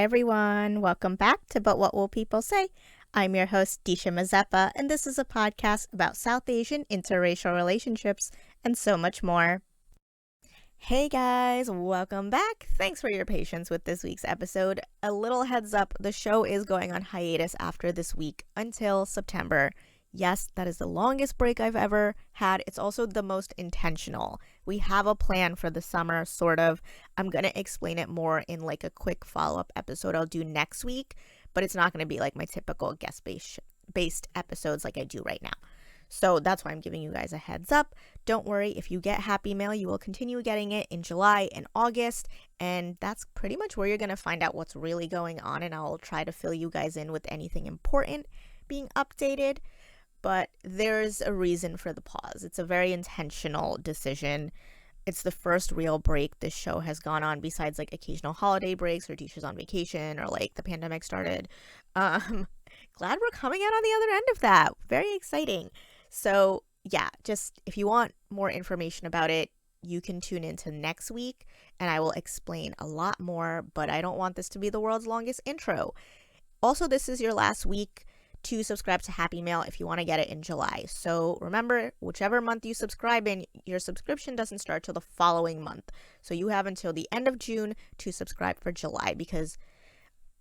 everyone. Welcome back to But What Will People Say? I'm your host, Disha Mazepa, and this is a podcast about South Asian interracial relationships and so much more. Hey guys, welcome back. Thanks for your patience with this week's episode. A little heads up, the show is going on hiatus after this week until September. Yes, that is the longest break I've ever had. It's also the most intentional. We have a plan for the summer, sort of. I'm going to explain it more in like a quick follow-up episode I'll do next week, but it's not going to be like my typical guest-based episodes like I do right now. So that's why I'm giving you guys a heads up. Don't worry, if you get Happy Mail, you will continue getting it in July and August, and that's pretty much where you're going to find out what's really going on, and I'll try to fill you guys in with anything important being updated. But there's a reason for the pause. It's a very intentional decision. It's the first real break this show has gone on besides like occasional holiday breaks or teachers on vacation or like the pandemic started. Glad we're coming out on the other end of that. Very exciting. So yeah, just if you want more information about it, you can tune into next week and I will explain a lot more, but I don't want this to be the world's longest intro. Also, this is your last week to subscribe to Happy Mail if you want to get it in July. So remember, whichever month you subscribe in, your subscription doesn't start till the following month. So you have until the end of June to subscribe for July because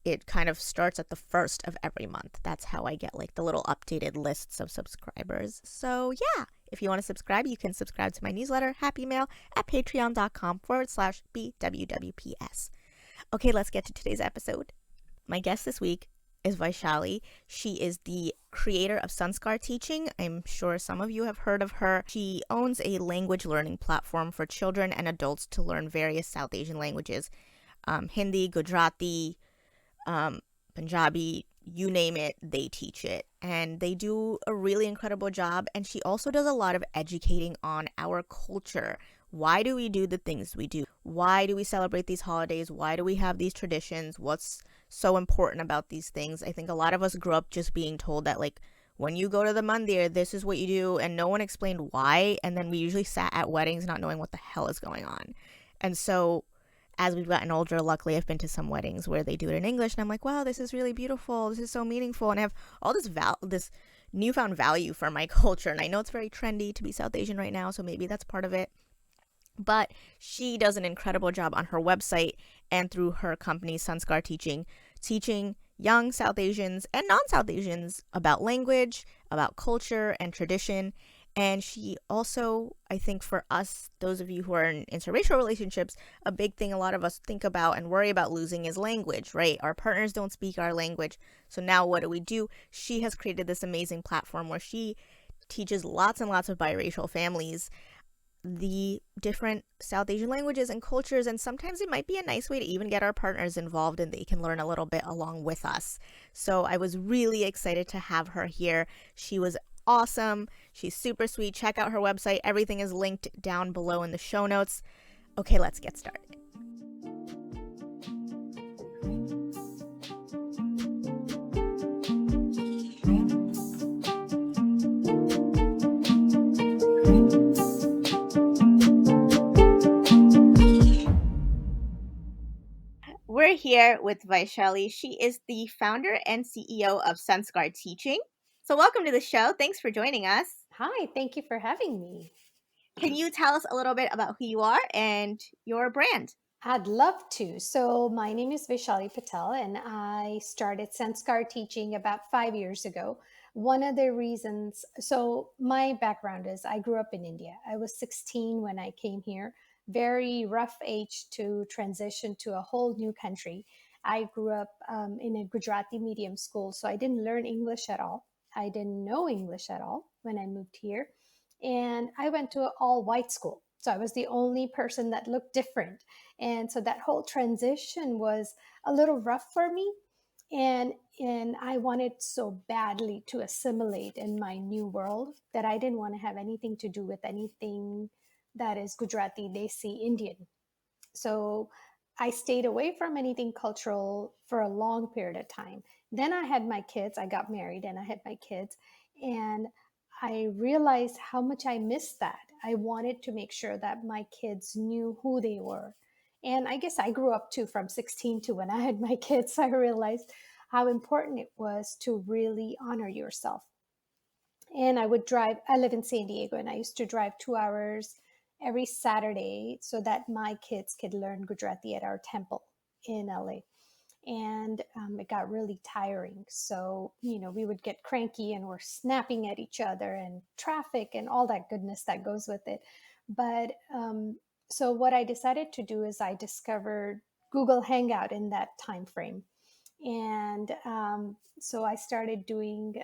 it kind of starts at the first of every month. That's how I get like the little updated lists of subscribers. So yeah, if you want to subscribe, you can subscribe to my newsletter, Happy Mail, at patreon.com/BWWPS. Okay, let's get to today's episode. My guest this week is Vaishali. She is the creator of Sanskar Teaching. I'm sure some of you have heard of her. She owns a language learning platform for children and adults to learn various South Asian languages. Hindi, Gujarati, Punjabi, you name it, they teach it. And they do a really incredible job. And she also does a lot of educating on our culture. Why do we do the things we do? Why do we celebrate these holidays? Why do we have these traditions? What's so important about these things? I think a lot of us grew up just being told that like when you go to the mandir, this is what you do, and no one explained why. And then we usually sat at weddings not knowing what the hell is going on. And so as we've gotten older, luckily I've been to some weddings where they do it in English, and I'm like, wow, this is really beautiful. This is so meaningful, and I have all this newfound value for my culture. And I know it's very trendy to be South Asian right now, so maybe that's part of it. But she does an incredible job on her website and through her company, Sanskar Teaching, teaching young South Asians and non-South Asians about language, about culture and tradition. And she also, I think for us, those of you who are in interracial relationships, a big thing a lot of us think about and worry about losing is language, right? Our partners don't speak our language. So now what do? She has created this amazing platform where she teaches lots and lots of biracial families the different South Asian languages and cultures, and sometimes it might be a nice way to even get our partners involved and they can learn a little bit along with us. So I was really excited to have her here. She was awesome. She's super sweet. Check out her website. Everything is linked down below in the show notes. Okay, let's get started. We're here with Vaishali. She is the founder and CEO of Sanskar Teaching. So welcome to the show. Thanks for joining us. Hi, thank you for having me. Can you tell us a little bit about who you are and your brand? I'd love to. So my name is Vaishali Patel, and I started Sanskar Teaching about 5 years ago. One of the reasons, so my background is I grew up in India. I was 16 when I came here, very rough age to transition to a whole new country. I grew up in a Gujarati medium school, so I didn't learn English at all. I didn't know English at all when I moved here. And I went to an all white school. So I was the only person that looked different. And so that whole transition was a little rough for me. And I wanted so badly to assimilate in my new world that I didn't want to have anything to do with anything that is Gujarati, Desi, Indian. So I stayed away from anything cultural for a long period of time. Then I had my kids. I got married and I had my kids. And I realized how much I missed that. I wanted to make sure that my kids knew who they were And I guess I grew up too from 16 to when I had my kids. I realized how important it was to really honor yourself. And I would drive, I live in San Diego, and I used to drive 2 hours every Saturday so that my kids could learn Gujarati at our temple in LA. And it got really tiring. So, we would get cranky and we're snapping at each other, and traffic and all that goodness that goes with it. But so, what I decided to do is I discovered Google Hangout in that time frame. And so I started doing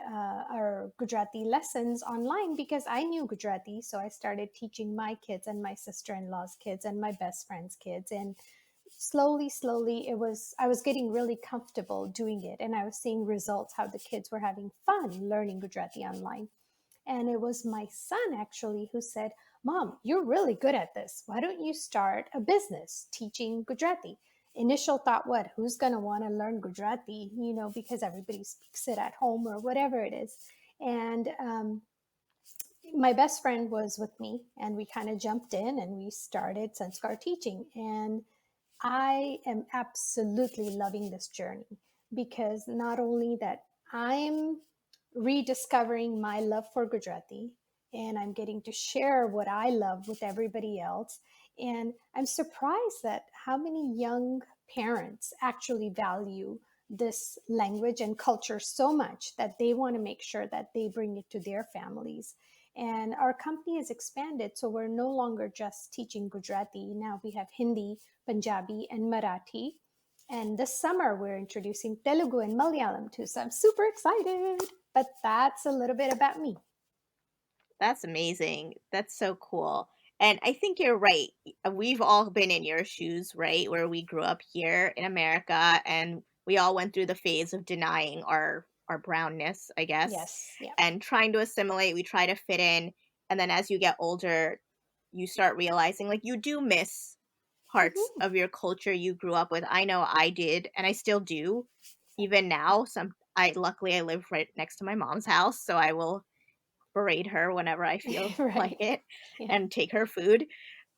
our Gujarati lessons online because I knew Gujarati. So I started teaching my kids and my sister-in-law's kids and my best friend's kids. And slowly, I was getting really comfortable doing it. And I was seeing results, how the kids were having fun learning Gujarati online. And it was my son actually who said, Mom, you're really good at this. Why don't you start a business teaching Gujarati? Initial thought, what? Who's going to want to learn Gujarati, because everybody speaks it at home or whatever it is. And my best friend was with me, and we kind of jumped in and we started Sanskar Teaching. And I am absolutely loving this journey because not only that I'm rediscovering my love for Gujarati, and I'm getting to share what I love with everybody else. And I'm surprised that how many young parents actually value this language and culture so much that they want to make sure that they bring it to their families. And our company has expanded, so we're no longer just teaching Gujarati. Now we have Hindi, Punjabi, and Marathi. And this summer, we're introducing Telugu and Malayalam too. So I'm super excited. But that's a little bit about me. That's amazing. That's so cool. And I think you're right. We've all been in your shoes, right? Where we grew up here in America and we all went through the phase of denying our brownness, I guess, Yes. Yeah. and trying to assimilate. We try to fit in. And then as you get older, you start realizing like you do miss parts Mm-hmm. of your culture you grew up with. I know I did, and I still do. Even now, I luckily I live right next to my mom's house, so I will berate her whenever I feel like Right. it Yeah. and take her food.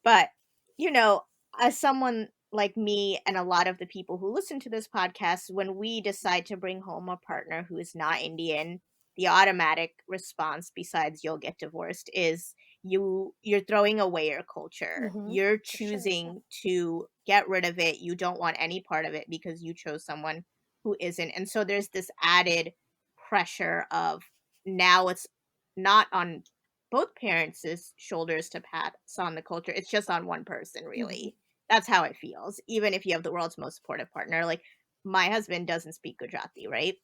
But, you know, as someone like me and a lot of the people who listen to this podcast, when we decide to bring home a partner who is not Indian, the automatic response besides you'll get divorced is you're throwing away your culture. Mm-hmm. You're For sure. Yeah. choosing to get rid of it. You don't want any part of it because you chose someone who isn't. And so there's this added pressure of now it's not on both parents' shoulders to pass on the culture. It's just on one person, Mm-hmm. really. That's how it feels. Even if you have the world's most supportive partner, like my husband doesn't speak Gujarati, right?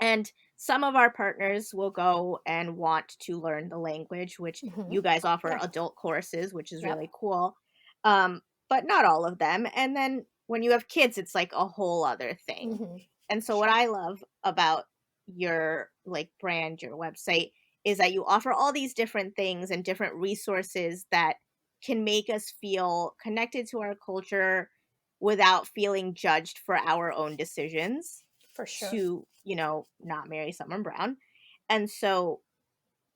And some of our partners will go and want to learn the language, which Mm-hmm. you guys offer Yeah. adult courses, which is Yep. really cool. But not all of them. And then when you have kids, it's like a whole other thing. Mm-hmm. And For so what sure. I love about your like brand, your website, is that you offer all these different things and different resources that can make us feel connected to our culture without feeling judged for our own decisions For sure. to, not marry someone brown. And so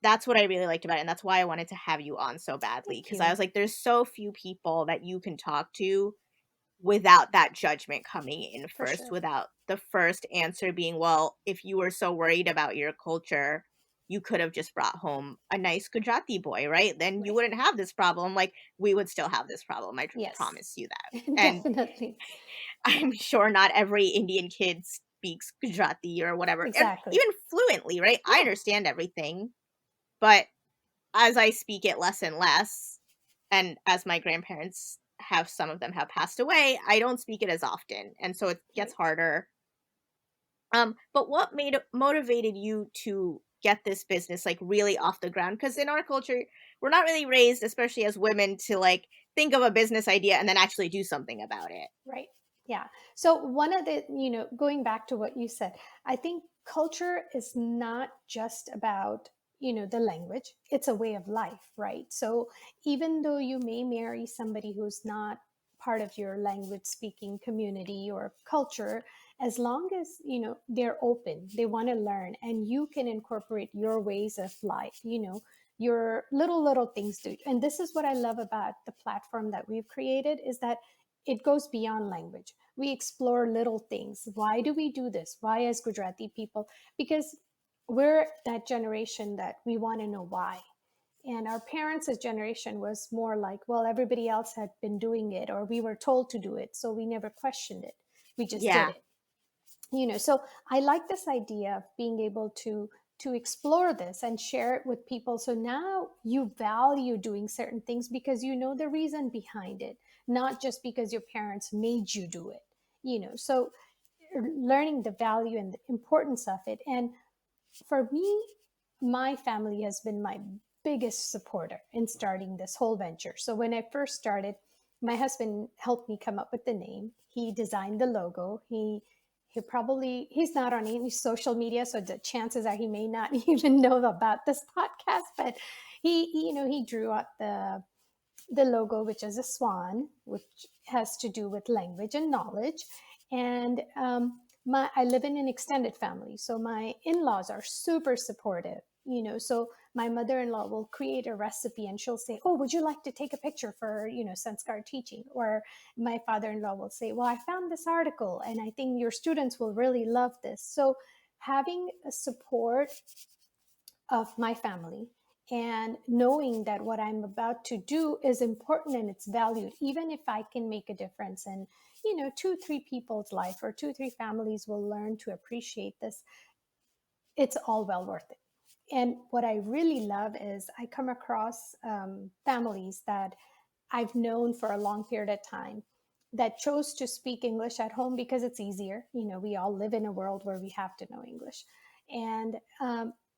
that's what I really liked about it. And that's why I wanted to have you on so badly. Thank Because I you. was like, there's so few people that you can talk to without that judgment coming in For first, sure. without the first answer being, well, if you were so worried about your culture, you could have just brought home a nice Gujarati boy, right? Then you Right. wouldn't have this problem. Like, we would still have this problem. I Yes. promise you that. And Definitely. I'm sure not every Indian kid speaks Gujarati or whatever, and Exactly. even fluently, right? I Yeah. understand everything, but as I speak it less and less, and as my grandparents have some of them have passed away, I don't speak it as often, and so it gets Right. harder. But what motivated you to get this business like really off the ground? Because in our culture, we're not really raised, especially as women, to like think of a business idea and then actually do something about it. Right. Yeah. So one of the, going back to what you said, I think culture is not just about, the language. It's a way of life, right? So even though you may marry somebody who's not part of your language speaking community or culture, as long as, they're open, they want to learn, and you can incorporate your ways of life, your little things do. And this is what I love about the platform that we've created is that it goes beyond language. We explore little things. Why do we do this? Why, as Gujarati people? Because we're that generation that we want to know why. And our parents' generation was more like, well, everybody else had been doing it, or we were told to do it, so we never questioned it. We just did Yeah. it. So I like this idea of being able to explore this and share it with people, so now you value doing certain things because you know the reason behind it, not just because your parents made you do it. So learning the value and the importance of it. And for me, my family has been my biggest supporter in starting this whole venture. So when I first started, my husband helped me come up with the name. He designed the logo. He's not on any social media, so the chances are he may not even know about this podcast. But he drew out the logo, which is a swan, which has to do with language and knowledge. And I live in an extended family, so my in-laws are super supportive. So my mother-in-law will create a recipe and she'll say, "Oh, would you like to take a picture for Sanskar Teaching?" Or my father-in-law will say, "Well, I found this article and I think your students will really love this." So having a support of my family and knowing that what I'm about to do is important and it's valued, even if I can make a difference in, 2, 3 people's life, or 2, 3 families will learn to appreciate this, it's all well worth it. And what I really love is I come across families that I've known for a long period of time that chose to speak English at home because it's easier. We all live in a world where we have to know English. And,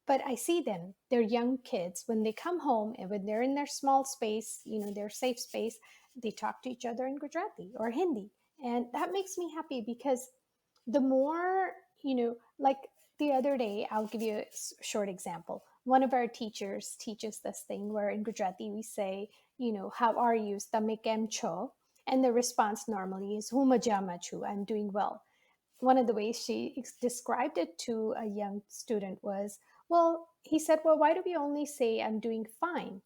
but I see them, they're young kids, when they come home and when they're in their small space, their safe space, they talk to each other in Gujarati or Hindi. And that makes me happy because the more, like the other day, I'll give you a short example. One of our teachers teaches this thing where in Gujarati we say, how are you? Tame kem cho? And the response normally is, Hu majama chu, I'm doing well. One of the ways she described it to a young student was, well, he said, well, why do we only say I'm doing fine?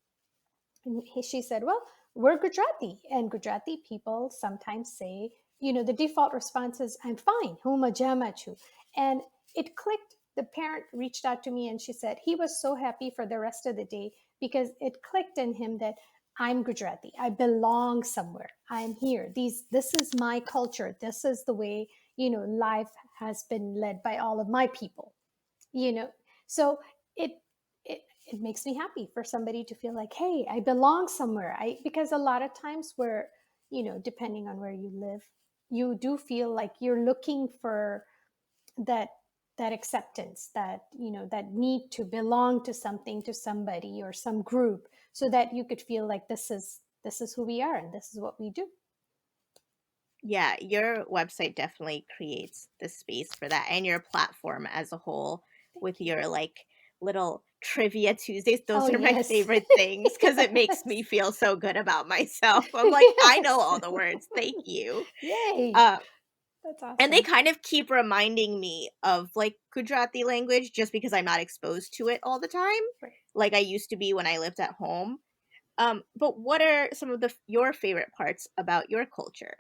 And she said, well, we're Gujarati, and Gujarati people sometimes say, the default response is, I'm fine, hu majama chu. And it clicked. The parent reached out to me and she said he was so happy for the rest of the day because it clicked in him that I'm Gujarati. I belong somewhere. I'm here. This is my culture. This is the way, life has been led by all of my people, so it it makes me happy for somebody to feel like, hey, I belong somewhere. Because a lot of times where, depending on where you live, you do feel like you're looking for that acceptance, that need to belong to something, to somebody or some group, so that you could feel like this is who we are and this is what we do. Yeah, your website definitely creates the space for that, and your platform as a whole with your like little trivia Tuesdays. Those Oh, are my yes. favorite things because it makes me Yes. feel so good about myself. I'm like, I know Yes. all the words. Thank you. Yay. Uh, That's and they awesome. kind of keep reminding me of like Gujarati language just because I'm not exposed to it all the time, Right. like I used to be when I lived at home. But what are some of your favorite parts about your culture?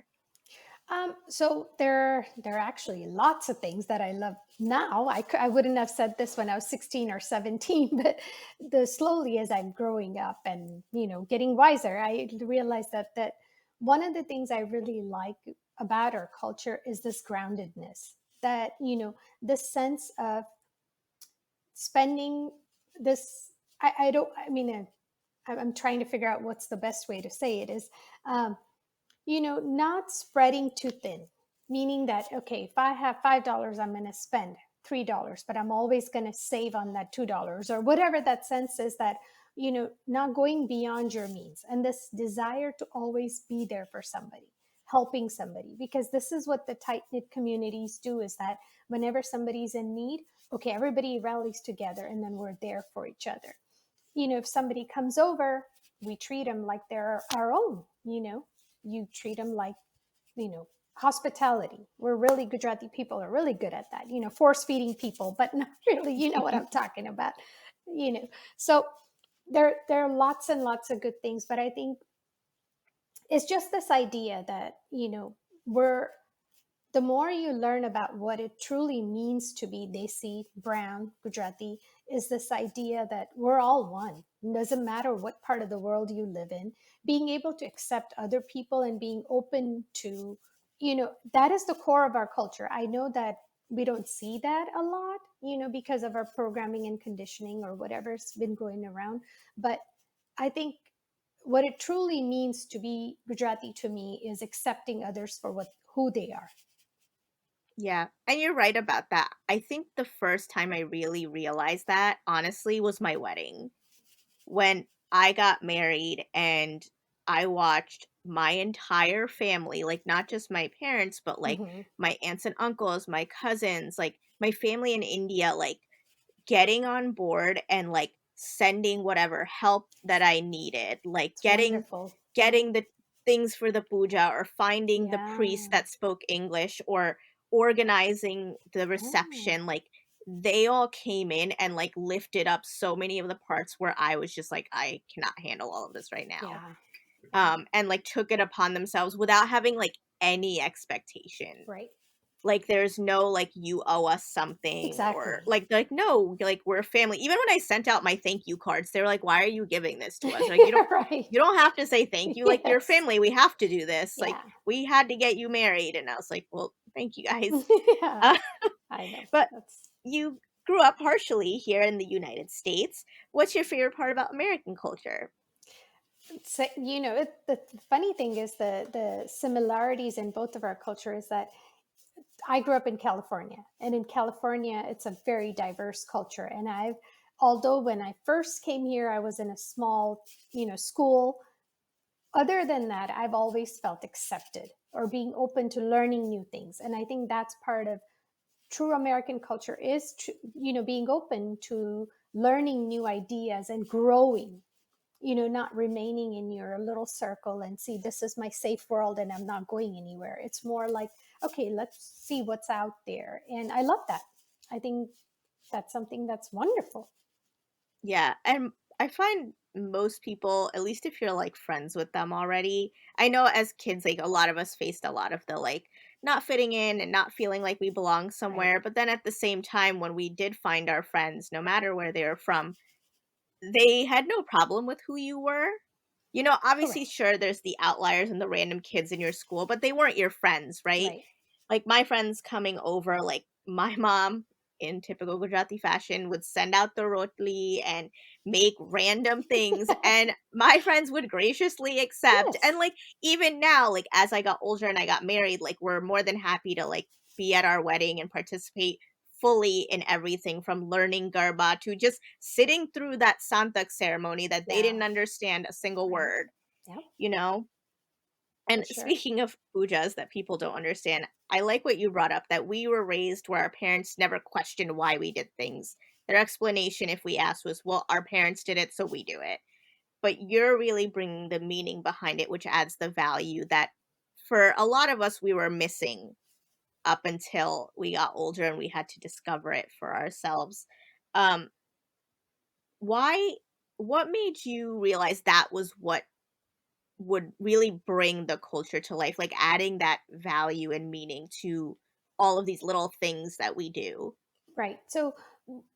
So there are actually lots of things that I love now. I wouldn't have said this when I was 16 or 17, but the slowly as I'm growing up and getting wiser, I realized that one of the things I really like about our culture is this groundedness. That this sense of spending this. I don't. I mean, I'm trying to figure out what's the best way to say it is. Um, not spreading too thin, meaning that, okay, if I have $5, I'm going to spend $3, but I'm always going to save on that $2 or whatever that sense is, that, not going beyond your means. And this desire to always be there for somebody, helping somebody, because this is what the tight knit communities do, is that whenever somebody's in need, okay, everybody rallies together and then we're there for each other. If somebody comes over, we treat them like they're our own. You treat them like, hospitality. We're really, Gujarati people are really good at that, force feeding people, but not really, you know what I'm talking about, so there are lots and lots of good things. But I think It's just this idea that, we're the more you learn about what it truly means to be Desi, brown, Gujarati, is this idea that we're all one. It doesn't matter what part of the world you live in. Being able to accept other people and being open to, that is the core of our culture. I know that we don't see that a lot, because of our programming and conditioning or whatever's been going around. But I think what it truly means to be Gujarati to me is accepting others for who they are. Yeah, and you're right about that. I think the first time I really realized that, honestly, was my wedding. When I got married and I watched my entire family, like not just my parents, but like Mm-hmm. my aunts and uncles, my cousins, like my family in India, like getting on board and like sending whatever help that I needed, like It's getting wonderful. Yeah. getting the things for the puja or finding the priest Yeah. that spoke English or organizing the Oh, reception, like they all came in and like lifted up so many of the parts where I was just like I cannot handle all of this right now. yeah. Yeah. And like took it upon themselves without having like any expectation. Right. Like there's no like you owe us something or Exactly. like no, like we're a family. Even when I sent out my thank you cards, they were like, "Why are you giving this to us?" Like Right. you don't have to say thank you. Like you're a Yes. family, we have to do this. Like Yeah. we had to get you married, and I was like, "Well, thank you guys." Yeah. Uh, I know. but That's you grew up partially here in the United States. What's your favorite part about American culture? so, the funny thing is the similarities in both of our cultures that I grew up in California, and in California, it's a very diverse culture. And although when I first came here, I was in a small, school. Other than that, I've always felt accepted or being open to learning new things. And I think that's part of true American culture is, being open to learning new ideas and growing, not remaining in your little circle and see this is my safe world and I'm not going anywhere. It's more like, okay, let's see what's out there. And I love that. I think that's something that's wonderful. Yeah, and I find most people, at least if you're like friends with them already, I know as kids, like a lot of us faced a lot of the like not fitting in and not feeling like we belong Right. somewhere. But then at the same time, when we did find our friends, no matter where they were from, they had no problem with who you were. You know, obviously, Correct. sure, there's the outliers and the random kids in your school, but they weren't your friends, right? Right. Like my friends coming over, like my mom in typical Gujarati fashion would send out the rotli and make random things and my friends would graciously accept. And Yes. like even now, like as I got older and I got married, like we're more than happy to like be at our wedding and participate fully in everything from learning garba to just sitting through that santak ceremony that they Yeah. didn't understand a single Right. word, Yep. you know? For And sure. speaking of pujas that people don't understand, I like what you brought up that we were raised where our parents never questioned why we did things. Their explanation, if we asked, was, well, our parents did it, so we do it. But you're really bringing the meaning behind it, which adds the value that for a lot of us we were missing up until we got older and we had to discover it for ourselves. Um, why, what made you realize that was what would really bring the culture to life, like adding that value and meaning to all of these little things that we do. Right. So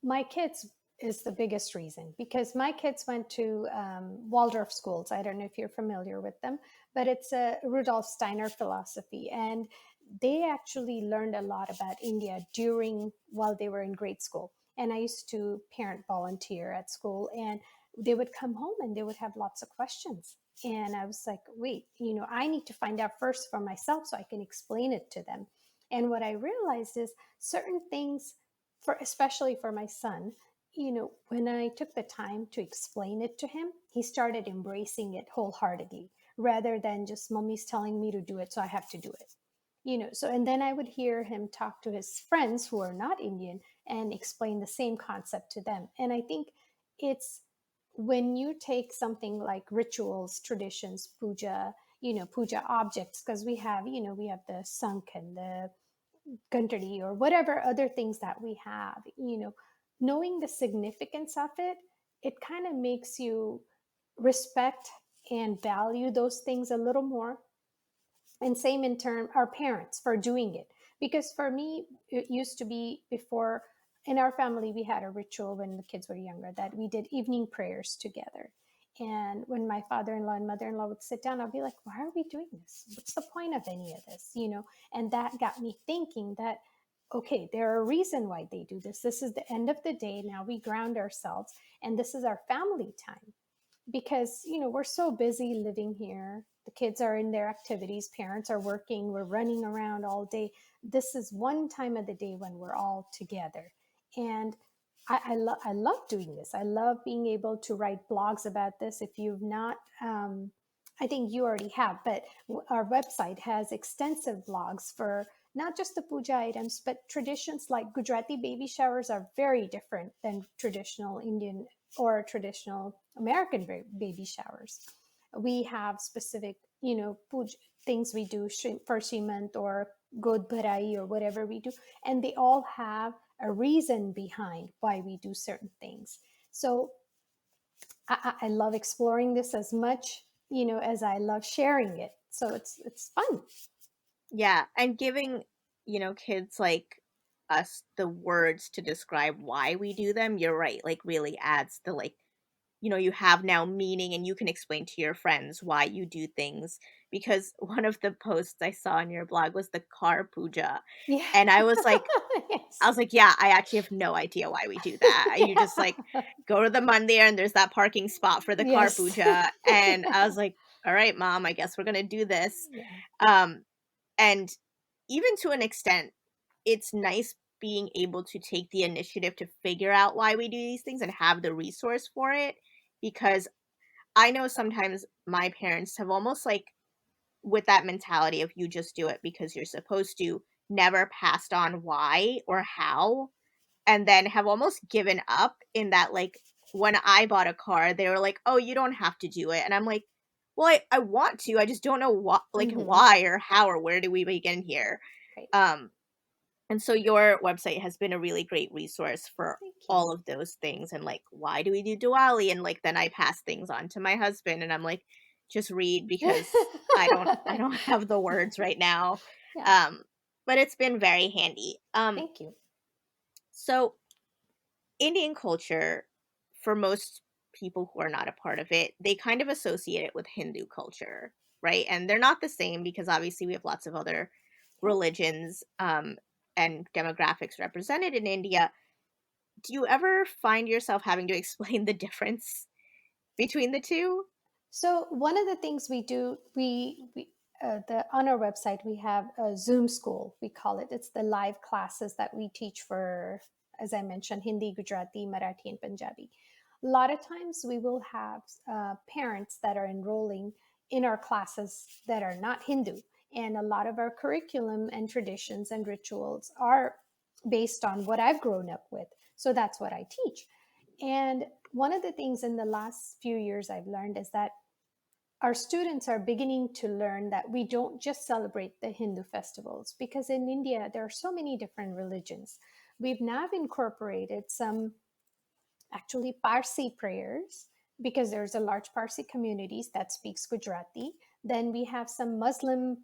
my kids is the biggest reason because my kids went to Waldorf schools. I don't know if you're familiar with them, but it's a Rudolf Steiner philosophy, and they actually learned a lot about India during while they were in grade school. And I used to parent volunteer at school, and they would come home and they would have lots of questions. And I was like, wait, I need to find out first for myself so I can explain it to them. And what I realized is certain things for especially for my son, when I took the time to explain it to him, he started embracing it wholeheartedly rather than just mommy's telling me to do it, so I have to do it. So and then I would hear him talk to his friends who are not Indian and explain the same concept to them. And I think it's when you take something like rituals, traditions, puja objects, because we have the sunk and the country or whatever other things that we have, knowing the significance of it, it kind of makes you respect and value those things a little more. And same in turn our parents for doing it, because for me it used to be before, in our family we had a ritual when the kids were younger that we did evening prayers together. And when my father-in-law and mother-in-law would sit down, I'd be like, why are we doing this? What's the point of any of this, and that got me thinking that, okay, there are a reason why they do this. This is the end of the day. Now we ground ourselves, and this is our family time, because we're so busy living here. The kids are in their activities, parents are working, we're running around all day. This is one time of the day when we're all together. And I love doing this. I love being able to write blogs about this. If you've not, I think you already have, but our website has extensive blogs for not just the puja items, but traditions. Like Gujarati baby showers are very different than traditional Indian or traditional American baby showers. We have specific, things we do for Shrimant or God Bharai or whatever we do, and they all have a reason behind why we do certain things. So I love exploring this as much, as I love sharing it. So it's fun. Yeah, and giving, kids like us the words to describe why we do them, you're right, like really adds the like, you have now meaning and you can explain to your friends why you do things. Because one of the posts I saw on your blog was the car puja. Yeah. And I was like, Yes. yeah, I actually have no idea why we do that. You just like Yeah. go to the mandir and there's that parking spot for the car Yes. puja. And I Yeah. was like, all right, mom, I guess we're gonna do this. Yeah. Um, and even to an extent, it's nice being able to take the initiative to figure out why we do these things and have the resource for it. Because I know sometimes my parents have almost like, with that mentality of you just do it because you're supposed to, never passed on why or how, and then have almost given up in that, like, when I bought a car, they were like, oh, you don't have to do it. And I'm like, well, I want to, I just don't know what, like, Mm-hmm. why or how or where do we begin here. Right. Um, and so your website has been a really great resource for Thank you. all of those things. And like, why do we do Diwali? And like, then I pass things on to my husband and I'm like, just read because I don't have the words right now. Yeah. Um, but it's been very handy. Thank you. So Indian culture, for most people who are not a part of it, they kind of associate it with Hindu culture, right? And they're not the same because obviously we have lots of other Yeah. religions and demographics represented in India. Do you ever find yourself having to explain the difference between the two? So one of the things we do, we on our website we have a Zoom school. We call it. It's the live classes that we teach for, as I mentioned, Hindi, Gujarati, Marathi, and Punjabi. A lot of times we will have parents that are enrolling in our classes that are not Hindu, and a lot of our curriculum and traditions and rituals are based on what I've grown up with. So that's what I teach. And one of the things in the last few years I've learned is that our students are beginning to learn that we don't just celebrate the Hindu festivals, because in India there are so many different religions. We've now incorporated some actually Parsi prayers, because there's a large Parsi communities that speaks Gujarati. Then we have some Muslim,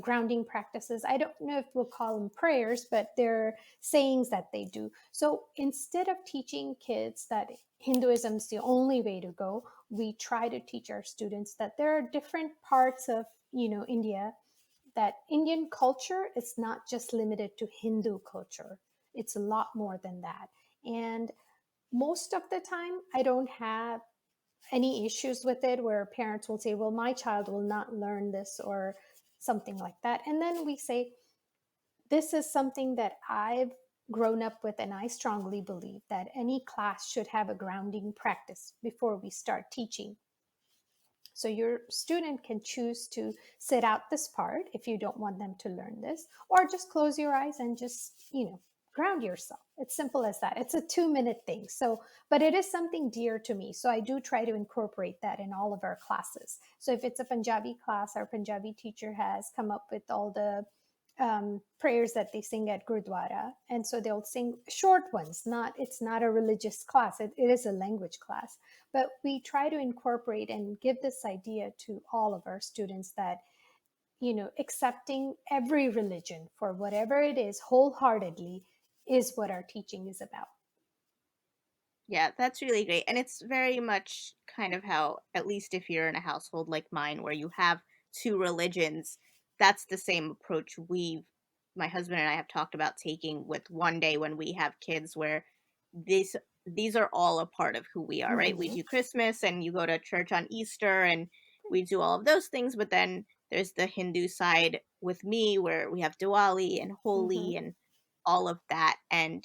grounding practices. I don't know if we'll call them prayers, but they're sayings that they do. So instead of teaching kids that Hinduism is the only way to go, we try to teach our students that there are different parts of, India, that Indian culture is not just limited to Hindu culture. It's a lot more than that. And most of the time I don't have any issues with it, where parents will say, well, my child will not learn this or something like that. And then we say, this is something that I've grown up with, and I strongly believe that any class should have a grounding practice before we start teaching. So your student can choose to sit out this part if you don't want them to learn this, or just close your eyes and just, ground yourself. It's simple as that. It's a 2-minute thing. So, but it is something dear to me. So I do try to incorporate that in all of our classes. So if it's a Punjabi class, our Punjabi teacher has come up with all the prayers that they sing at Gurdwara. And so they'll sing short ones, it's not a religious class, it is a language class. But we try to incorporate and give this idea to all of our students that, accepting every religion for whatever it is wholeheartedly is what our teaching is about. Yeah, that's really great. And it's very much kind of how, at least if you're in a household like mine where you have two religions, that's the same approach my husband and I have talked about taking with one day when we have kids, where these are all a part of who we are, right? We Mm-hmm. do Christmas and you go to church on Easter and we do all of those things, but then there's the Hindu side with me where we have Diwali and Mm-hmm. Holi and all of that. And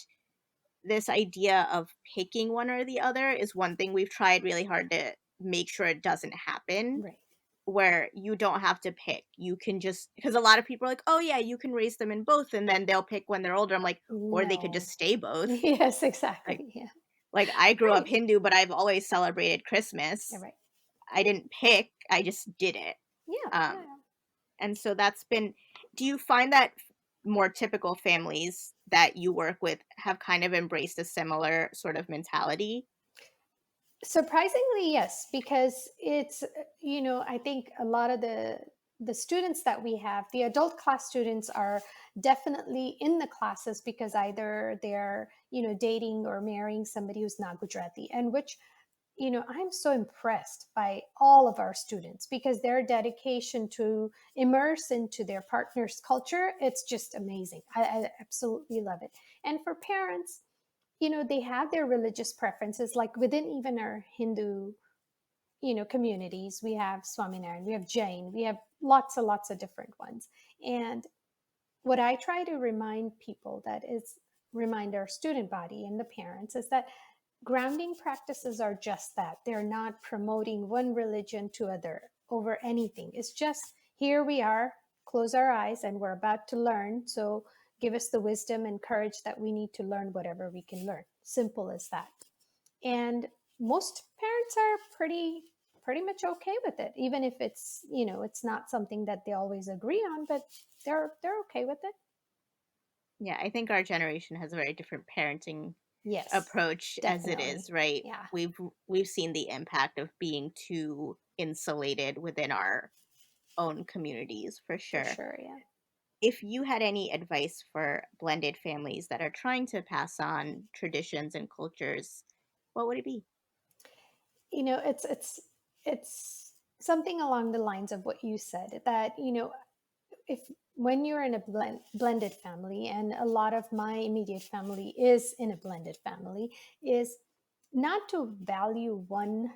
this idea of picking one or the other is one thing we've tried really hard to make sure it doesn't happen, Right. where you don't have to pick. You can just, because a lot of people are like, oh yeah, you can raise them in both and then they'll pick when they're older. I'm like, or they could No. just stay both. Yes, Like, exactly. Yeah. I grew up Right. Hindu, but I've always celebrated Yeah, Christmas. right. I didn't pick, I just did it. Yeah. Um, Yeah. and so that's been, do you find that more typical families that you work with have kind of embraced a similar sort of mentality? Surprisingly, yes, because it's, I think a lot of the students that we have, the adult class students, are definitely in the classes because either they're, dating or marrying somebody who's not Gujarati, and which, I'm so impressed by all of our students because their dedication to immerse into their partner's culture, it's just amazing. I absolutely love it. And for parents, they have their religious preferences, like within even our Hindu, communities. We have Swaminarayan, we have Jain, we have lots of different ones. And what I try to remind people, that is, remind our student body and the parents, is that grounding practices are just that. They're not promoting one religion to other over anything. It's just, here we are, close our eyes, and we're about to learn. So give us the wisdom and courage that we need to learn whatever we can learn. Simple as that. And most parents are pretty much okay with it, even if it's, it's not something that they always agree on, but they're okay with it. Yeah, I think our generation has a very different parenting Yes, approach as it definitely. is, right? Yeah, We've seen the impact of being too insulated within our own communities for for sure. sure. Yeah. If you had any advice for blended families that are trying to pass on traditions and cultures, what would it be? It's something along the lines of what you said, that, if when you're in a blended family, and a lot of my immediate family is in a blended family, is not to value one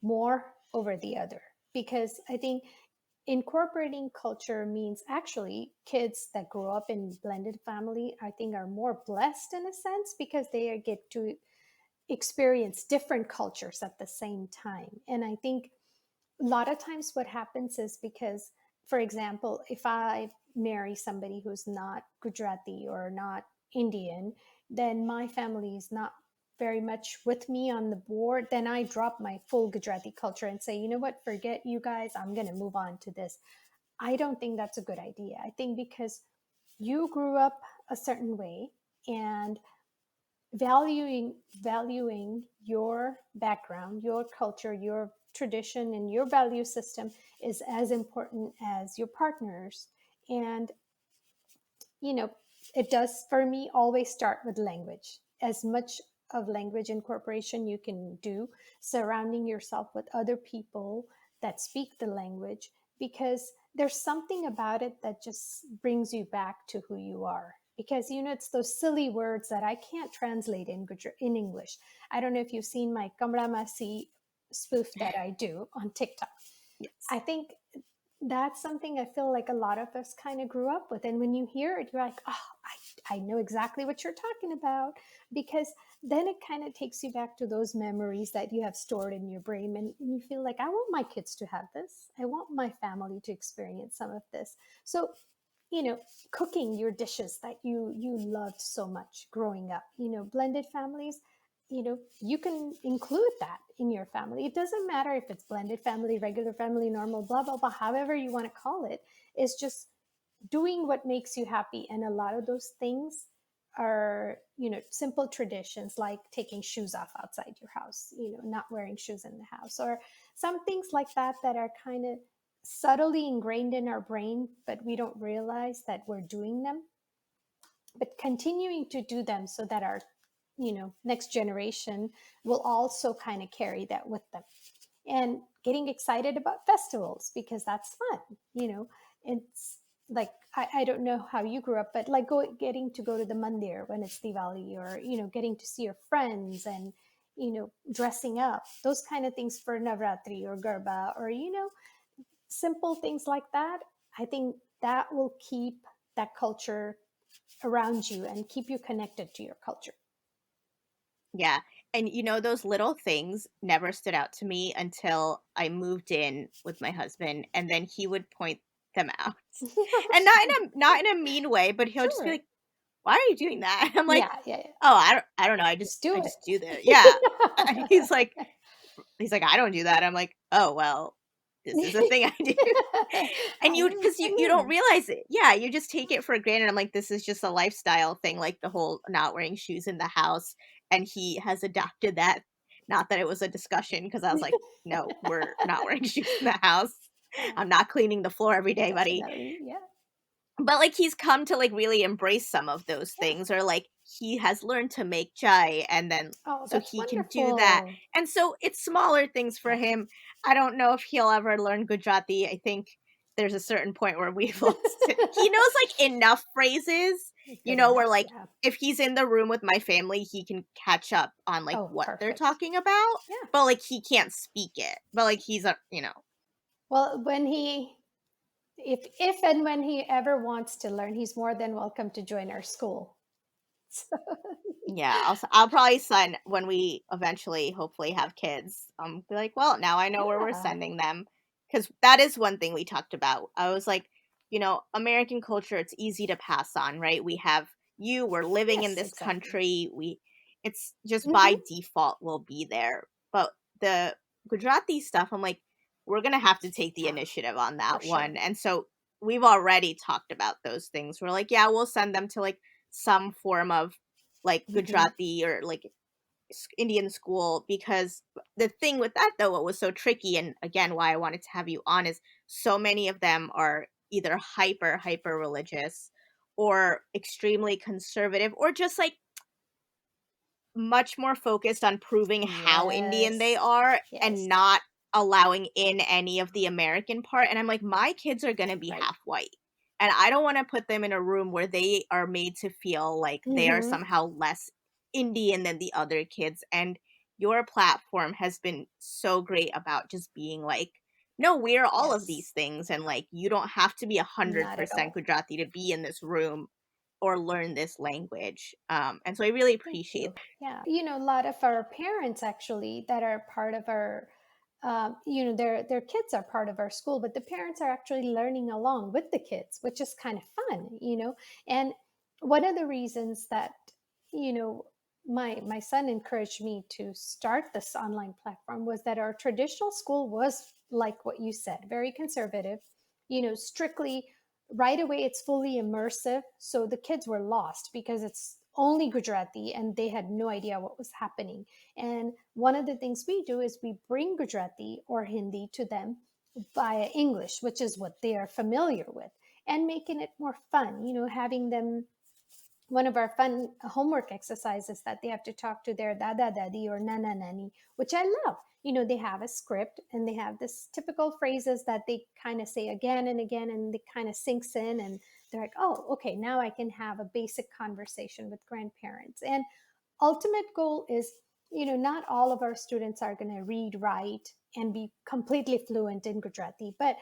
more over the other, because I think incorporating culture means, actually, kids that grow up in blended family, I think, are more blessed in a sense, because they get to experience different cultures at the same time. And I think a lot of times what happens is, because, for example, if I marry somebody who's not Gujarati or not Indian, then my family is not very much with me on the board. Then I drop my full Gujarati culture and say, you know what, forget you guys, I'm going to move on to this. I don't think that's a good idea. I think because you grew up a certain way, and valuing your background, your culture, your tradition, and your value system is as important as your partner's. And you know it does, for me, always start with language. As much of language incorporation you can do, surrounding yourself with other people that speak the language, because there's something about it that just brings you back to who you are. Because it's those silly words that I can't translate in English. I don't know if you've seen my Kamra Masi spoof that I do on TikTok. Yes. I think that's something I feel like a lot of us kind of grew up with. And when you hear it, you're like, oh, I know exactly what you're talking about. Because then it kind of takes you back to those memories that you have stored in your brain. And you feel like, I want my kids to have this. I want my family to experience some of this. So, cooking your dishes that you loved so much growing up, blended families, you can include that in your family. It doesn't matter if it's blended family, regular family, normal, blah blah blah, however you want to call it. It's just doing what makes you happy. And a lot of those things are, simple traditions like taking shoes off outside your house, not wearing shoes in the house, or some things like that that are kind of subtly ingrained in our brain, but we don't realize that we're doing them. But continuing to do them so that our, next generation will also kind of carry that with them. And getting excited about festivals because that's fun. It's like, I don't know how you grew up, but like getting to go to the mandir when it's Diwali, or getting to see your friends, and dressing up, those kind of things for Navratri or Garba, or simple things like that. I think that will keep that culture around you and keep you connected to your culture. Yeah. And those little things never stood out to me until I moved in with my husband, and then he would point them out. And not in a mean way, but he'll just be Sure. like, "Why are you doing that?" I'm like, Yeah. "Oh, I don't know. Just do I it. just do that." Yeah. And he's like, "I don't do that." I'm like, "Oh, well, this is a thing I do." And I you, know because what you you don't mean. realize it. Yeah, you just take it for granted. I'm like, this is just a lifestyle thing, like the whole not wearing shoes in the house. And he has adopted that. Not that it was a discussion, because I was like, no, we're not wearing shoes in the house. I'm not cleaning the floor every day, buddy. Definitely. Yeah. But like he's come to like really embrace some of those Yeah. things, or like he has learned to make chai, and then Oh, so that's he can do that. wonderful. And so it's smaller things for Yeah. him. I don't know if he'll ever learn Gujarati. I think there's a certain point where we've lost it. He knows like enough phrases, Good where enough. like Yeah. if he's in the room with my family, he can catch up on like Oh, what they're perfect. talking about, Yeah. but like he can't speak it. But like he's a, Well, if and when he ever wants to learn, he's more than welcome to join our school. So, Yeah, I'll probably send when we eventually hopefully have kids. Be like, well, now I know where we're yeah. sending them, because that is one thing we talked about. I was like, American culture, it's easy to pass on, right? We're living in Yes, this exactly. country. It's just Hmm. by default will be there. But the Gujarati stuff, I'm like, we're gonna have to take the Yeah, initiative on for that sure. one. And so we've already talked about those things. We're like, yeah, we'll send them to like some form of like Hmm. Gujarati or like Indian school, because the thing with that though, what was so tricky, and again why I wanted to have you on, is so many of them are either hyper religious or extremely conservative, or just like much more focused on proving how Indian they Yes. are Yes. and not allowing in any of the American part. And I'm like, my kids are going to be Right. half white. And I don't want to put them in a room where they are made to feel like they are Hmm. somehow less Indian than the other kids. And your platform has been so great about just being like, no, we're all of Yes. these things. And like, you don't have to be Not at 100% all. Gujarati to be in this room or learn this language. And so I really Thank appreciate. you. Yeah. A lot of our parents actually that are part of our, their kids are part of our school, but the parents are actually learning along with the kids, which is kind of fun. And one of the reasons that, you know, my son encouraged me to start this online platform was that our traditional school was like what you said, very conservative, strictly right away it's fully immersive, so the kids were lost because it's only Gujarati and they had no idea what was happening. And one of the things we do is we bring Gujarati or Hindi to them via English, which is what they are familiar with, and making it more fun, having them, one of our fun homework exercises that they have to talk to their dada dadi or nana nani, which I love. They have a script and they have this typical phrases that they kind of say again and again, and they kind of sinks in, and they're like, oh, okay, now I can have a basic conversation with grandparents. And ultimate goal is, not all of our students are going to read, write, and be completely fluent in Gujarati, but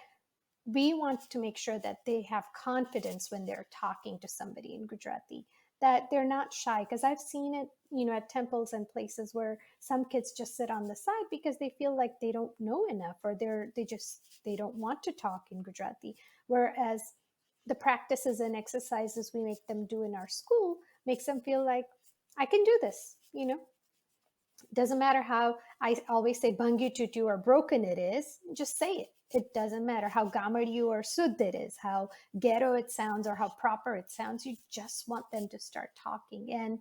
we want to make sure that they have confidence when they're talking to somebody in Gujarati, that they're not shy. Because I've seen it, at temples and places where some kids just sit on the side because they feel like they don't know enough, or they don't want to talk in Gujarati. Whereas the practices and exercises we make them do in our school makes them feel like I can do this. Doesn't matter how I always say bangi tutu or broken it is, just say it. It doesn't matter how gamariyu or sudd it is, how ghetto it sounds or how proper it sounds. You just want them to start talking. And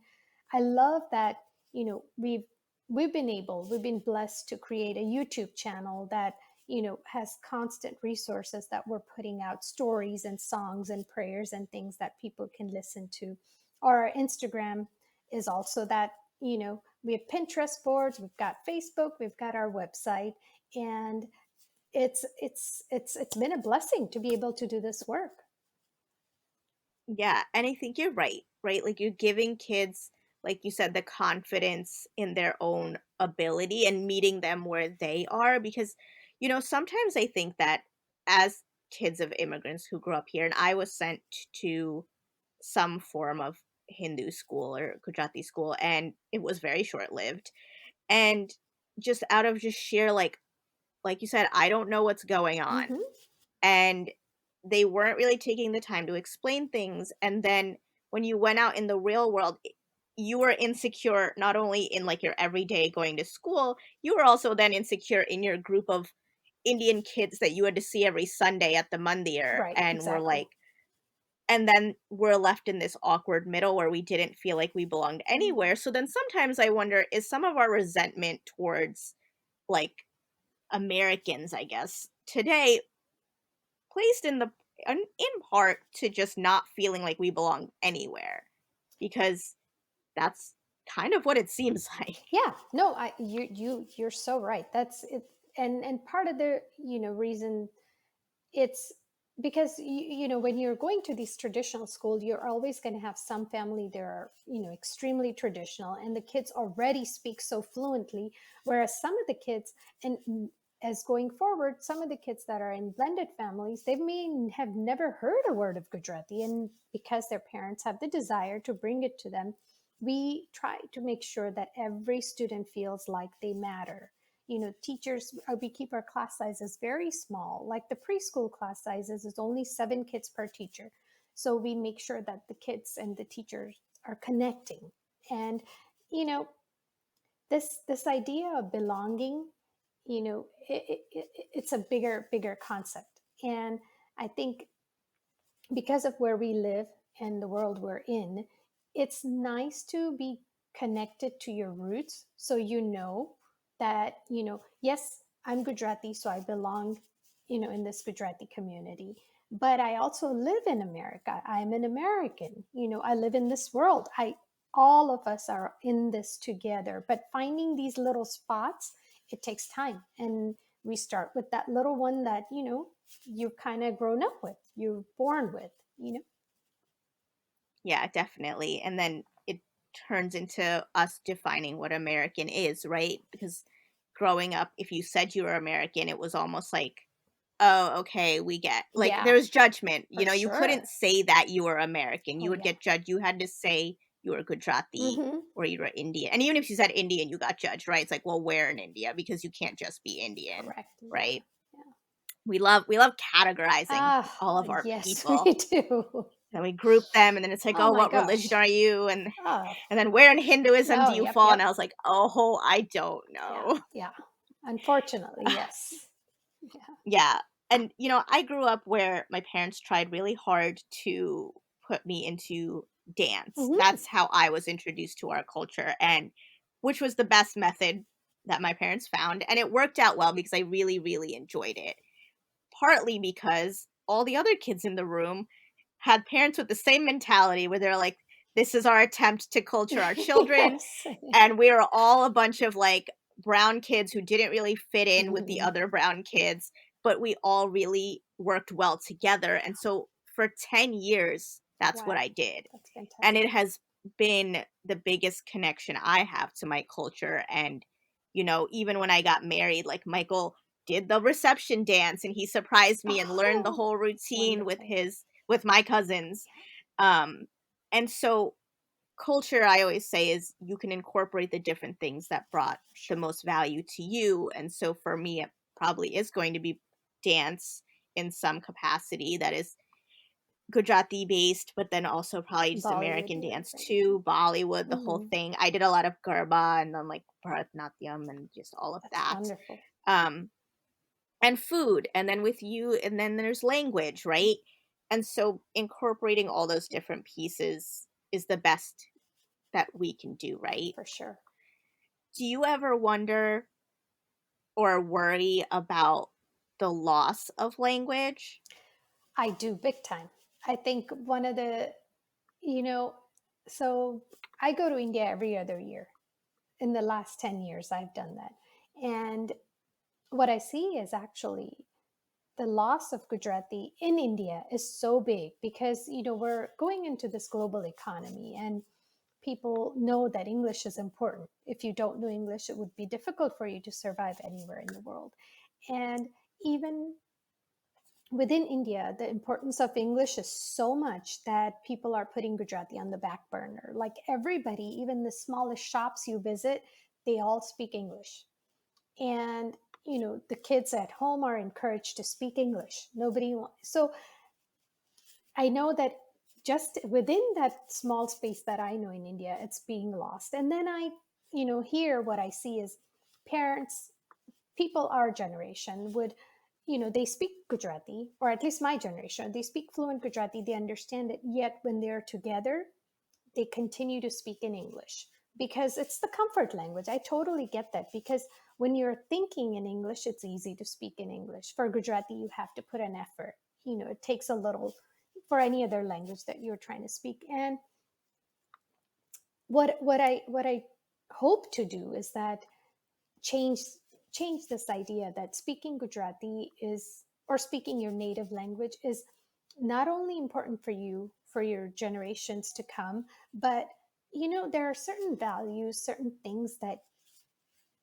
I love that, we've been blessed to create a YouTube channel that, has constant resources that we're putting out, stories and songs and prayers and things that people can listen to. Our Instagram is also that, we have Pinterest boards, we've got Facebook, we've got our website, and it's been a blessing to be able to do this work. Yeah, and I think you're right? Like you're giving kids, like you said, the confidence in their own ability and meeting them where they are. Because, sometimes I think that as kids of immigrants who grew up here, and I was sent to some form of Hindu school or Gujarati school, and it was very short lived. And just out of just sheer like you said, I don't know what's going on. Mm-hmm. And they weren't really taking the time to explain things. And then when you went out in the real world, you were insecure not only in like your everyday going to school, you were also then insecure in your group of Indian kids that you had to see every Sunday at the mandir, Right, and were exactly. like, and then we're left in this awkward middle where we didn't feel like we belonged Mm-hmm. anywhere. So then sometimes I wonder, is some of our resentment towards like Americans, I guess, today placed in part to just not feeling like we belong anywhere, because that's kind of what it seems like. Yeah, no, you're so right. That's it. And part of the, reason, it's because when you're going to these traditional schools, you're always going to have some family that are, extremely traditional, and the kids already speak so fluently, whereas some of the kids, and as going forward, some of the kids that are in blended families, they may have never heard a word of Gujarati, and because their parents have the desire to bring it to them, we try to make sure that every student feels like they matter. Teachers, we keep our class sizes very small. Like the preschool class sizes is only 7 kids per teacher, so we make sure that the kids and the teachers are connecting. And you know this idea of belonging, it's a bigger concept. And I think because of where we live and the world we're in, it's nice to be connected to your roots. So that, yes, I'm Gujarati, so I belong, in this Gujarati community. But I also live in America. I'm an American. I live in this world. All of us are in this together. But finding these little spots, it takes time. And we start with that little one that, you've kind of grown up with, you're born with, Yeah, definitely. And then it turns into us defining what American is, right? Because growing up, if you said you were American, it was almost like, oh, okay, we get, like, Yeah, there was judgment. for You couldn't sure. say that you were American. Oh You would yeah. get judged. You had to say you were Gujarati Mm-hmm. or you were Indian. And even if you said Indian, you got judged, right? It's like, well, where in India? Because you can't just be Indian, Correct. Yeah. right? Yeah. We love categorizing Ah, all of our yes, we people. do. And we group them, and then it's like, Oh oh, my what religion gosh. are you? Oh, And then where in Hinduism do oh, you yep, fall? yep. And I was like, oh, I don't Yeah, know. yeah. Unfortunately, yes. Yeah. Yeah. And, I grew up where my parents tried really hard to put me into dance. Mm-hmm. That's how I was introduced to our culture, and which was the best method that my parents found. And it worked out well because I really, really enjoyed it. Partly because all the other kids in the room had parents with the same mentality where they're like, this is our attempt to culture our children. Yes. And we were all a bunch of like brown kids who didn't really fit in with the Mm-hmm. other brown kids, but we all really worked well together. And so for 10 years, that's what Wow, I did. that's And it fantastic. has been the biggest connection I have to my culture. And, even when I got married, like Michael did the reception dance and he surprised me and learned the Oh, whole routine wonderful. with my cousins. Um, and so culture, I always say, is you can incorporate the different things that brought For the sure. most value to you. And so for me, it probably is going to be dance in some capacity that is Gujarati based, but then also probably just Bollywood, American you were dance saying. too, Bollywood, the whole Hmm. thing. I did a lot of Garba and then like Bharatanatyam and just all of That's that. wonderful. Um, and food, and then with you, and then there's language, right? And so incorporating all those different pieces is the best that we can do, right? For sure. Do you ever wonder or worry about the loss of language? I do big time. I think one of the, you know, so I go to India every other year. In the last 10 years, I've done that. And what I see is actually the loss of Gujarati in India is so big because, we're going into this global economy and people know that English is important. If you don't know English, it would be difficult for you to survive anywhere in the world. And even within India, the importance of English is so much that people are putting Gujarati on the back burner. Like everybody, even the smallest shops you visit, they all speak English. And, the kids at home are encouraged to speak English. Nobody wants. So I know that just within that small space that I know in India, it's being lost. And then here what I see is parents, people our generation would, they speak Gujarati, or at least my generation, they speak fluent Gujarati, they understand it. Yet when they're together, they continue to speak in English because it's the comfort language. I totally get that because when you're thinking in English, it's easy to speak in English. For Gujarati, you have to put an effort. It takes a little for any other language that you're trying to speak. And what I hope to do is that change change this idea that speaking Gujarati is, or speaking your native language is not only important for you for your generations to come, but there are certain values, certain things that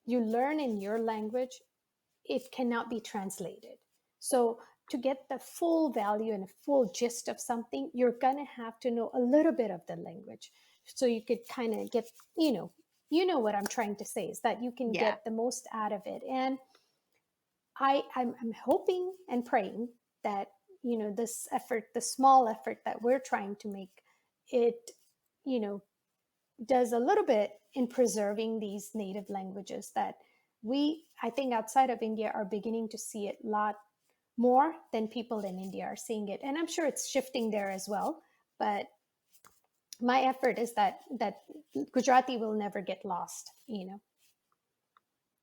you learn in your language, it cannot be translated. So to get the full value and a full gist of something, you're going to have to know a little bit of the language. So you could kind of get, what I'm trying to say is that you can Yeah. get the most out of it. And I'm hoping and praying that, this effort, the small effort that we're trying to make, it, you know, does a little bit in preserving these native languages that I think outside of India are beginning to see it a lot more than people in India are seeing it. And I'm sure it's shifting there as well. But my effort is that Gujarati will never get lost.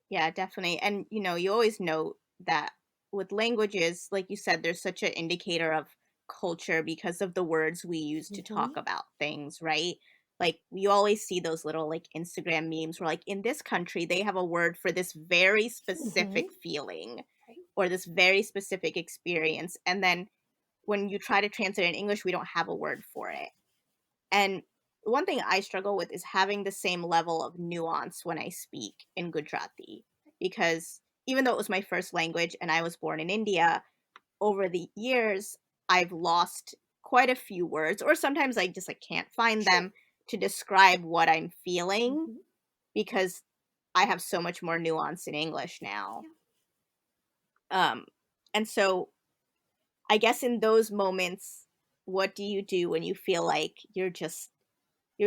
Yeah, definitely. And you always note that with languages, like you said, there's such an indicator of culture because of the words we use to Mm-hmm. talk about things, right? Like you always see those little like Instagram memes where like in this country they have a word for this very Mm-hmm. specific feeling Right. or this very specific experience. And then when you try to translate in English, we don't have a word for it. And one thing I struggle with is having the same level of nuance when I speak in Gujarati. Because even though it was my first language and I was born in India, over the years, I've lost quite a few words, or sometimes I just like can't find Sure. them to describe what I'm feeling Mm-hmm. because I have so much more nuance in English now. Um, and so I guess in those moments, what do you do when you feel like you're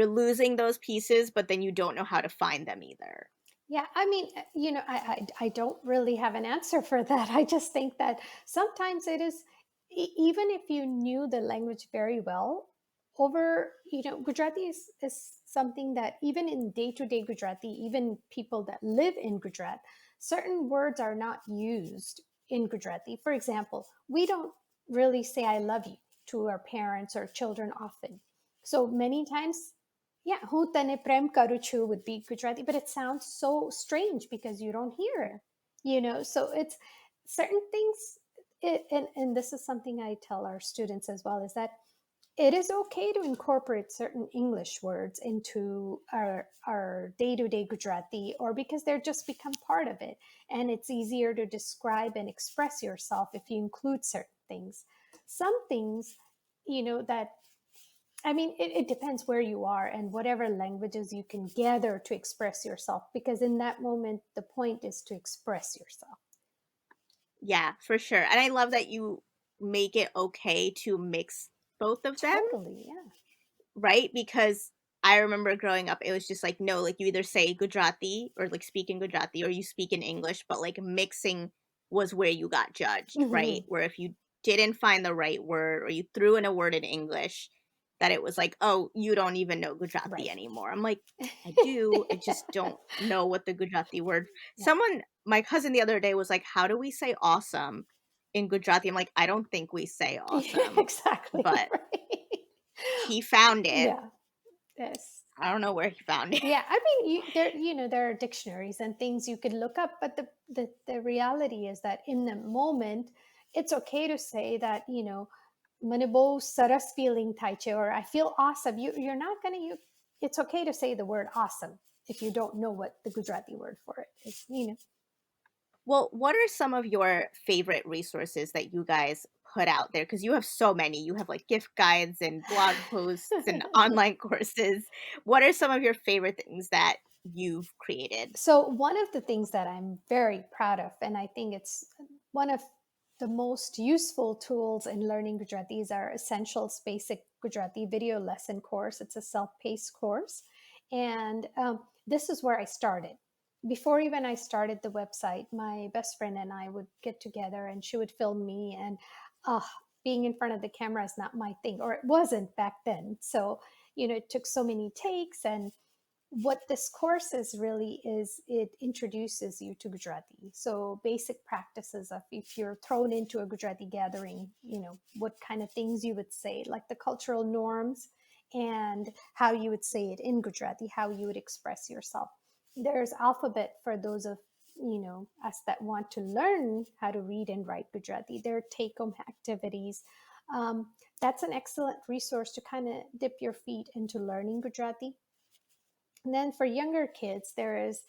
losing those pieces, but then you don't know how to find them either? Yeah, I mean, I don't really have an answer for that. I just think that sometimes it is, even if you knew the language very well, Gujarati is something that even in day to day Gujarati, even people that live in Gujarat, certain words are not used in Gujarati. For example, we don't really say I love you to our parents or children often. So many times, yeah, "હું તને પ્રેમ કરું છું" would be Gujarati, but it sounds so strange because you don't hear it. Yeah. So it's certain things. And this is something I tell our students as well, is that it is okay to incorporate certain English words into our day-to-day Gujarati, or because they're just become part of it, and it's easier to describe and express yourself if you include certain things. Some things, that I mean, it depends where you are and whatever languages you can gather to express yourself, because in that moment, the point is to express yourself. Yeah, for sure. And I love that you make it okay to mix both of them, Totally, yeah. right? Because I remember growing up, it was just like, no, like you either say Gujarati or like speak in Gujarati or you speak in English, but like mixing was where you got judged, right? Mhm. Where if you didn't find the right word or you threw in a word in English, that it was like, oh, you don't even know Gujarati Right. anymore. I'm like, I do. I just don't know what the Gujarati word. Yeah. My cousin the other day was like, how do we say awesome in Gujarati? I'm like, I don't think we say Yeah, awesome, exactly, but right. he found it. Yeah. Yes. I don't know where he found it. Yeah, I mean, there are dictionaries and things you could look up, but the reality is that in the moment, it's okay to say that, "મને બહુ સરસ feeling થાય છે," or "I feel awesome." You're not gonna you. It's okay to say the word awesome if you don't know what the Gujarati word for it is. Well, what are some of your favorite resources that you guys put out there? Because you have so many. You have like gift guides and blog posts and online courses. What are some of your favorite things that you've created? So, one of the things that I'm very proud of, and I think it's one of the most useful tools in learning Gujarati, is our Essentials Basic Gujarati video lesson course. It's a self paced course. And this is where I started. Before even I started the website, my best friend and I would get together and she would film me. And uh, being in front of the camera is not my thing, or it wasn't back then. So, it took so many takes. And what this course is really is it introduces you to Gujarati. So basic practices of if you're thrown into a Gujarati gathering, what kind of things you would say, like the cultural norms and how you would say it in Gujarati, how you would express yourself. There's alphabet for those of us that want to learn how to read and write Gujarati. There are take-home activities. Um, that's an excellent resource to kind of dip your feet into learning Gujarati. And then for younger kids, there is,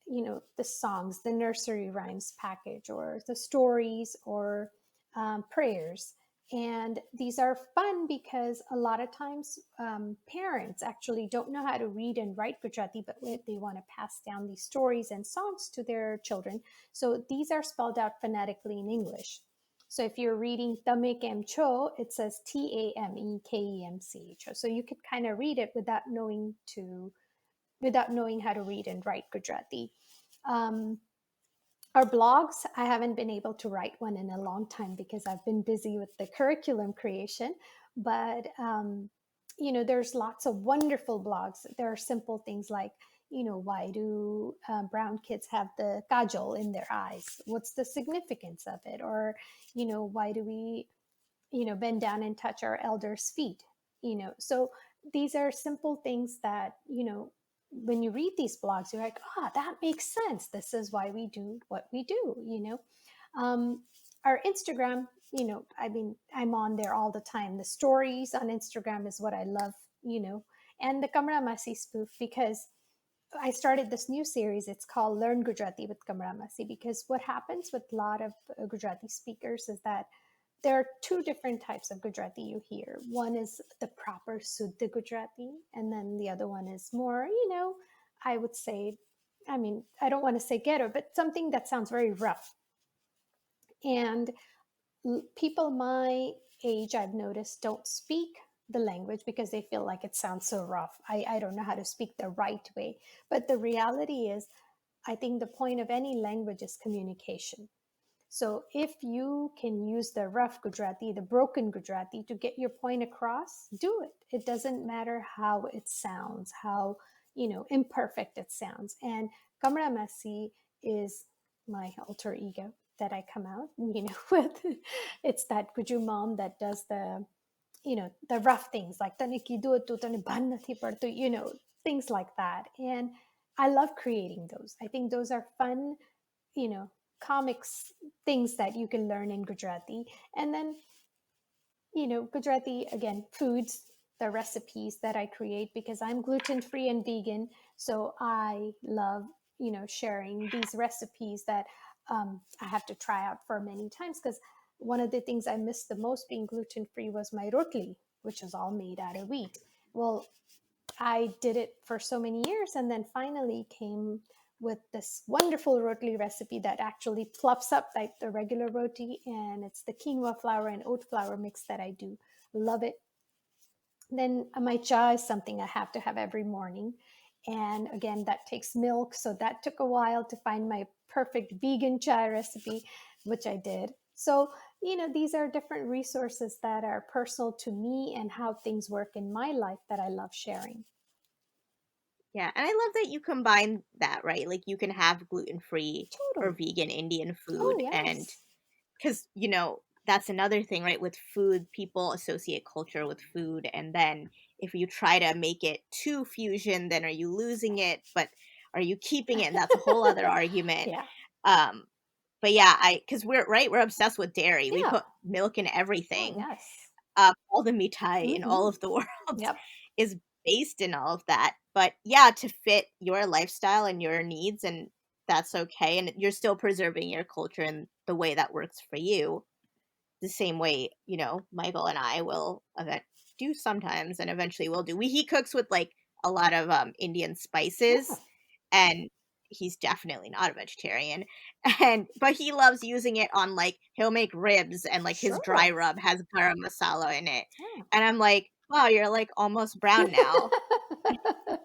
the songs, the nursery rhymes package, or the stories, or prayers. And these are fun because a lot of times parents actually don't know how to read and write Gujarati, but they want to pass down these stories and songs to their children. So these are spelled out phonetically in English. So if you're reading Tame Kem Cho, it says Tamekemcho. So you could kind of read it without knowing how to read and write Gujarati. Um, our blogs, I haven't been able to write one in a long time because I've been busy with the curriculum creation. But, there's lots of wonderful blogs. There are simple things like, why do brown kids have the kajal in their eyes? What's the significance of it? Or, why do we, bend down and touch our elders' feet? So these are simple things that, when you read these blogs, you're like, that makes sense. This is why we do what we do. Our Instagram, I mean, I'm on there all the time. The stories on Instagram is what I love. And the Kamra Masi spoof, because I started this new series. It's called Learn Gujarati with Kamra Masi, because what happens with a lot of Gujarati speakers is that there are two different types of Gujarati you hear. One is the proper Suddha Gujarati, and then the other one is more, I would say, I mean, I don't want to say ghetto, but something that sounds very rough. And people my age, I've noticed, don't speak the language because they feel like it sounds so rough. I don't know how to speak the right way. But the reality is, I think the point of any language is communication. So if you can use the rough Gujarati, the broken Gujarati to get your point across, do it. It doesn't matter how it sounds, how, imperfect it sounds. And Kamra Masi is my alter ego that I come out, with. It's that Guju mom that does the rough things like "Tane kidhu હતું, tane ભાન નથી પડતું," things like that. And I love creating those. I think those are fun, comics, things that you can learn in Gujarati. And then, Gujarati, again, foods, the recipes that I create, because I'm gluten free and vegan. So I love, sharing these recipes that I have to try out for many times, because one of the things I missed the most being gluten free was my rotli, which is all made out of wheat. Well, I did it for so many years, and then finally came with this wonderful roti recipe that actually fluffs up like the regular roti, and it's the quinoa flour and oat flour mix that I do. Love it. Then my cha is something I have to have every morning. And again, that takes milk. So that took a while to find my perfect vegan chai recipe, which I did. So, these are different resources that are personal to me and how things work in my life that I love sharing. Yeah, and I love that you combine that, right? Like you can have gluten-free or Totally. vegan Indian Oh, food, and yes. because, that's another thing, right? With food, people associate culture with food. And then if you try to make it too fusion, then are you losing it? But are you keeping it? And that's a whole other argument. Yeah. Um, but yeah, because we're obsessed with dairy. We Yeah. put milk in Oh, everything. yes. All the mitai in all Hmm. of the world Yep. is based in all of that. But yeah, to fit your lifestyle and your needs, and that's okay. And you're still preserving your culture in the way that works for you, the same way, Michael and I will do sometimes, and eventually will do. He cooks with like a lot of Indian Yeah. spices, and he's definitely not a vegetarian. And but he loves using it on, like, he'll make ribs, and like his dry Sure. rub has garam masala in it. Yeah. And I'm like, wow, you're like almost brown now. Yeah.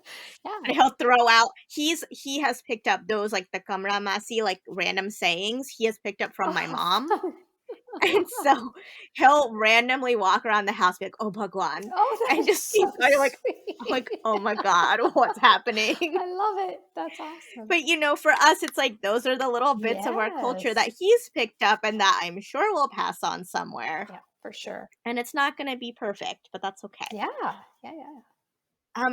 And he'll throw out he has picked up those, like, the kamramasi, like, random sayings he has picked up from my Oh, mom. fun. And so he'll randomly walk around the house, be like, "Oh, Bhagwan," Oh, and that is just so keep going like, I'm like, sweet. "Oh my god, what's happening?" I love it. That's awesome. But, for us, it's like those are the little bits of our culture Yes. that he's picked up and that I'm sure will pass on somewhere. Yeah, for sure. And it's not gonna be perfect, but that's okay. Yeah. Yeah. Yeah.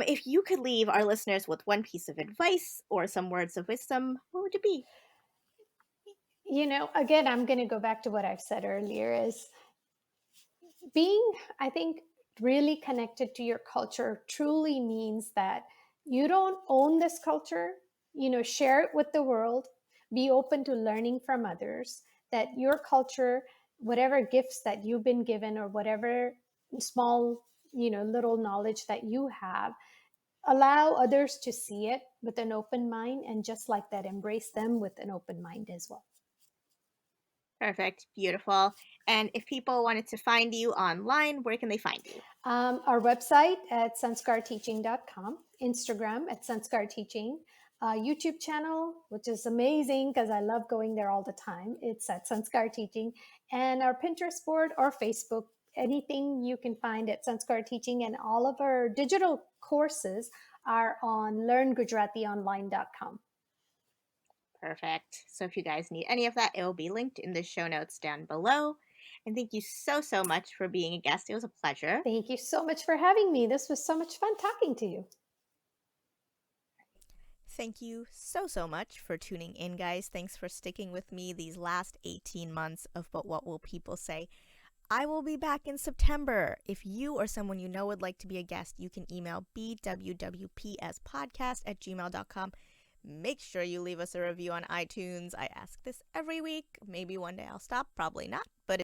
If you could leave our listeners with one piece of advice or some words of wisdom, what would it be? Again, I'm going to go back to what I've said earlier is being, I think, really connected to your culture truly means that you don't own this culture, share it with the world, be open to learning from others, that your culture, whatever gifts that you've been given or whatever small, little knowledge that you have, allow others to see it with an open mind, and just like that, embrace them with an open mind as well. Perfect. Beautiful. And if people wanted to find you online, where can they find you? Our website at sanskarteaching.com, Instagram at Sanskar Teaching, YouTube channel, which is amazing because I love going there all the time. It's at Sanskar Teaching, and our Pinterest board or Facebook. Anything you can find at Sanskar Teaching, and all of our digital courses are on learngujarationline.com. Perfect. So if you guys need any of that, it will be linked in the show notes down below. And thank you so, so much for being a guest. It was a pleasure. Thank you so much for having me. This was so much fun talking to you. Thank you so, so much for tuning in, guys. Thanks for sticking with me these last 18 months of But What Will People Say? I will be back in September. If you or someone you know would like to be a guest, you can email bwwpspodcast@gmail.com. Make sure you leave us a review on iTunes. I ask this every week. Maybe one day I'll stop, probably not. But